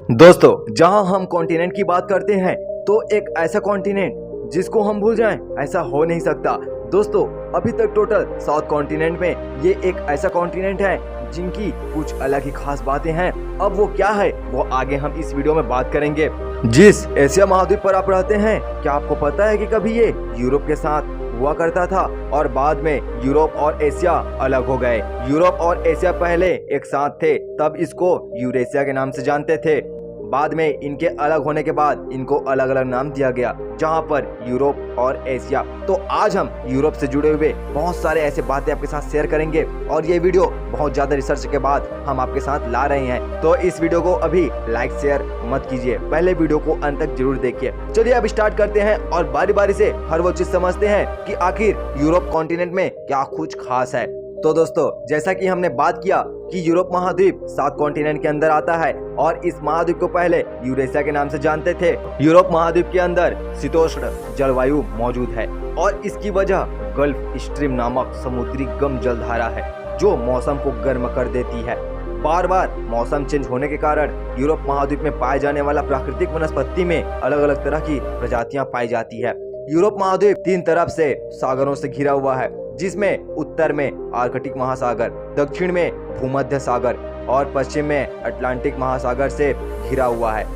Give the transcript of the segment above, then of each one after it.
दोस्तों, जहां हम कॉन्टिनेंट की बात करते हैं तो एक ऐसा कॉन्टिनेंट जिसको हम भूल जाएं ऐसा हो नहीं सकता। दोस्तों, अभी तक टोटल साउथ कॉन्टिनेंट में ये एक ऐसा कॉन्टिनेंट है जिनकी कुछ अलग ही खास बातें हैं। अब वो क्या है वो आगे हम इस वीडियो में बात करेंगे। जिस एशिया महाद्वीप पर आप रहते हैं, क्या आपको पता है कि कभी ये यूरोप के साथ हुआ करता था और बाद में यूरोप और एशिया अलग हो गए। यूरोप और एशिया पहले एक साथ थे, तब इसको यूरेशिया के नाम से जानते थे। बाद में इनके अलग होने के बाद इनको अलग अलग नाम दिया गया, जहां पर यूरोप और एशिया। तो आज हम यूरोप से जुड़े हुए बहुत सारे ऐसे बातें आपके साथ शेयर करेंगे और ये वीडियो बहुत ज्यादा रिसर्च के बाद हम आपके साथ ला रहे हैं। तो इस वीडियो को अभी लाइक शेयर मत कीजिए, पहले वीडियो को अंत तक जरूर देखिए। चलिए अब स्टार्ट करते हैं और बारी बारी से हर वो चीज समझते हैं कि आखिर यूरोप कॉन्टिनेंट में क्या कुछ खास है। तो दोस्तों, जैसा कि हमने बात किया कि यूरोप महाद्वीप सात कॉन्टिनेंट के अंदर आता है और इस महाद्वीप को पहले यूरेशिया के नाम से जानते थे। यूरोप महाद्वीप के अंदर शीतोष्ण जलवायु मौजूद है और इसकी वजह गल्फ स्ट्रीम नामक समुद्री गर्म जलधारा है जो मौसम को गर्म कर देती है। बार बार मौसम चेंज होने के कारण यूरोप महाद्वीप में पाए जाने वाला प्राकृतिक वनस्पति में अलग अलग तरह की प्रजातियां पाई जाती है। यूरोप महाद्वीप तीन तरफ से सागरों से घिरा हुआ है, जिसमें उत्तर में आर्कटिक महासागर, दक्षिण में भूमध्य सागर और पश्चिम में अटलांटिक महासागर से घिरा हुआ है।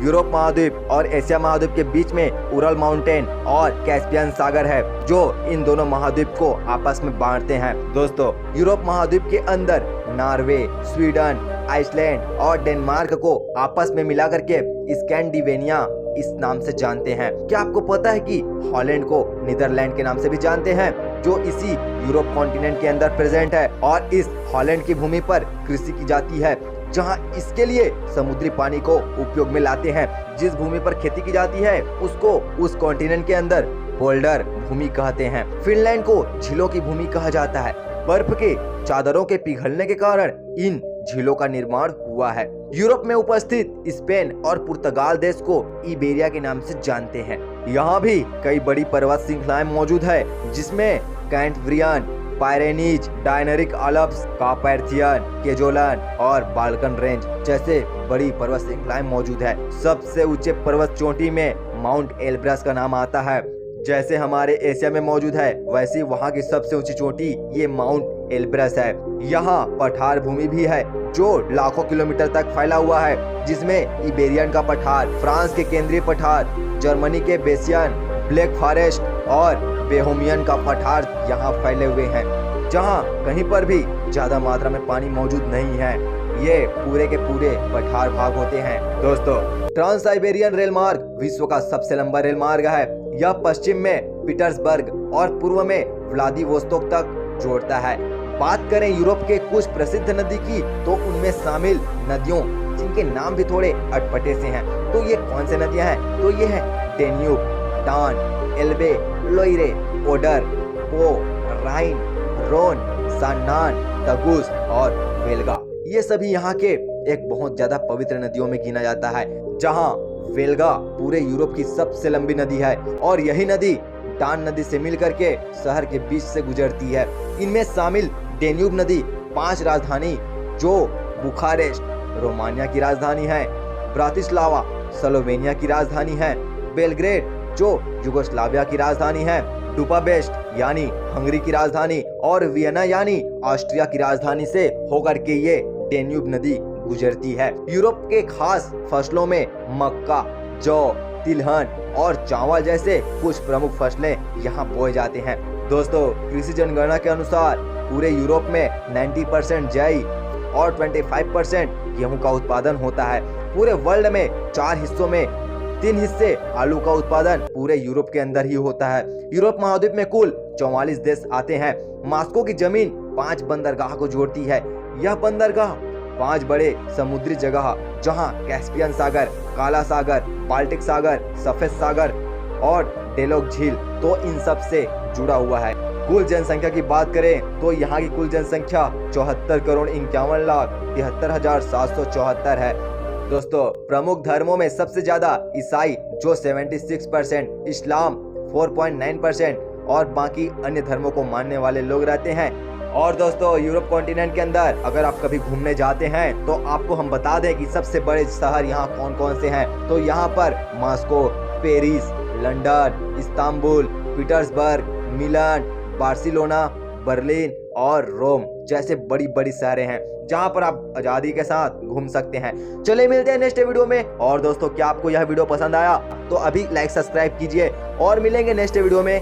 यूरोप महाद्वीप और एशिया महाद्वीप के बीच में उरल माउंटेन और कैस्पियन सागर है जो इन दोनों महाद्वीप को आपस में बांटते हैं। दोस्तों, यूरोप महाद्वीप के अंदर नॉर्वे, स्वीडन, आइसलैंड और डेनमार्क को आपस में मिला करके स्कैंडिनेविया इस नाम से जानते हैं। क्या आपको पता है कि हॉलैंड को नीदरलैंड के नाम से भी जानते हैं, जो इसी यूरोप कॉन्टिनेंट के अंदर प्रेजेंट है और इस हॉलैंड की भूमि पर कृषि की जाती है, जहां इसके लिए समुद्री पानी को उपयोग में लाते हैं। जिस भूमि पर खेती की जाती है उसको उस कॉन्टिनेंट के अंदर पोल्डर भूमि कहते हैं। फिनलैंड को झीलों की भूमि कहा जाता है। बर्फ के चादरों के पिघलने के कारण इन झीलों का निर्माण हुआ है। यूरोप में उपस्थित स्पेन और पुर्तगाल देश को इबेरिया के नाम से जानते हैं। यहाँ भी कई बड़ी पर्वत श्रृंखलाएं मौजूद है, जिसमें कैंटब्रियन, पायरेनीज, डायनरिक आल्प्स, कार्पाथियन, केजोलन और बाल्कन रेंज जैसे बड़ी पर्वत श्रृंखलाएं मौजूद है। सबसे ऊंचे पर्वत चोटी में माउंट एल्ब्रस का नाम आता है। जैसे हमारे एशिया में मौजूद है, वैसे वहाँ की सबसे ऊंची चोटी ये माउंट एल्ब्रस है। यहाँ पठार भूमि भी है जो लाखों किलोमीटर तक फैला हुआ है, जिसमें इबेरियन का पठार, फ्रांस के केंद्रीय पठार, जर्मनी के बेसियन, ब्लैक फॉरेस्ट और बेहोमियन का पठार यहाँ फैले हुए हैं, जहाँ कहीं पर भी ज्यादा मात्रा में पानी मौजूद नहीं है। ये पूरे के पूरे पठार भाग होते हैं। दोस्तों, ट्रांस साइबेरियन रेल मार्ग विश्व का सबसे लंबा रेल मार्ग है। यह पश्चिम में पीटर्सबर्ग और पूर्व में व्लादिवोस्तोक तक जोड़ता है। बात करें यूरोप के कुछ प्रसिद्ध नदी की, तो उनमें शामिल नदियों जिनके नाम भी थोड़े अटपटे से हैं, तो ये कौन से नदियां हैं? तो ये है डेन्यूब, डान, एल्बे, लोइरे, ओडर, पो, राइन, रोन, सान्नान, तगुस और वेल्गा। ये सभी यहाँ के एक बहुत ज्यादा पवित्र नदियों में गिना जाता है, जहाँ वेल्गा पूरे यूरोप की सबसे लंबी नदी है और यही नदी डान नदी से मिलकर के शहर के बीच से गुजरती है। इनमें शामिल डेन्यूब नदी 5 राजधानी जो बुखारेस्ट रोमानिया की राजधानी है, ब्रातिस्लावा स्लोवेनिया की राजधानी है, बेलग्रेड जो युगोस्लाविया की राजधानी है, बुडापेस्ट यानी हंगरी की राजधानी और वियना यानी ऑस्ट्रिया की राजधानी से होकर के ये डेन्यूब नदी गुजरती है। यूरोप के खास फसलों में मक्का, जौ, तिलहन और चावल जैसे कुछ प्रमुख फसलें यहाँ बोए जाते हैं। दोस्तों, कृषि जनगणना के अनुसार पूरे यूरोप में 90% जई और 25% गेहूं का उत्पादन होता है। पूरे वर्ल्ड में 4 हिस्सों में 3 हिस्से आलू का उत्पादन पूरे यूरोप के अंदर ही होता है। यूरोप महाद्वीप में कुल 44 देश आते हैं। मॉस्को की जमीन 5 बंदरगाह को जोड़ती है। यह बंदरगाह 5 बड़े समुद्री जगह, जहां कैस्पियन सागर, काला सागर, बाल्टिक सागर, सफेद सागर और डेलोग झील, तो इन सब से जुड़ा हुआ है। कुल जनसंख्या की बात करें तो यहाँ की कुल जनसंख्या 74,51,73,774 है। दोस्तों, प्रमुख धर्मों में सबसे ज्यादा ईसाई जो 76%, इस्लाम 4.9% और बाकी अन्य धर्मों को मानने वाले लोग रहते हैं। और दोस्तों यूरोप कॉन्टिनेंट के अंदर अगर आप कभी घूमने जाते हैं तो आपको हम बता दें कि सबसे बड़े शहर यहाँ कौन कौन से हैं। तो यहाँ पर Moscow, Paris, London, Istanbul, Petersburg, Milan, Barcelona, Berlin और रोम जैसे बड़ी बड़ी शहरें हैं जहां पर आप आज़ादी के साथ घूम सकते हैं। चलिए मिलते हैं नेक्स्ट वीडियो में। और दोस्तों क्या आपको यह वीडियो पसंद आया तो अभी लाइक सब्सक्राइब कीजिए और मिलेंगे नेक्स्ट वीडियो में।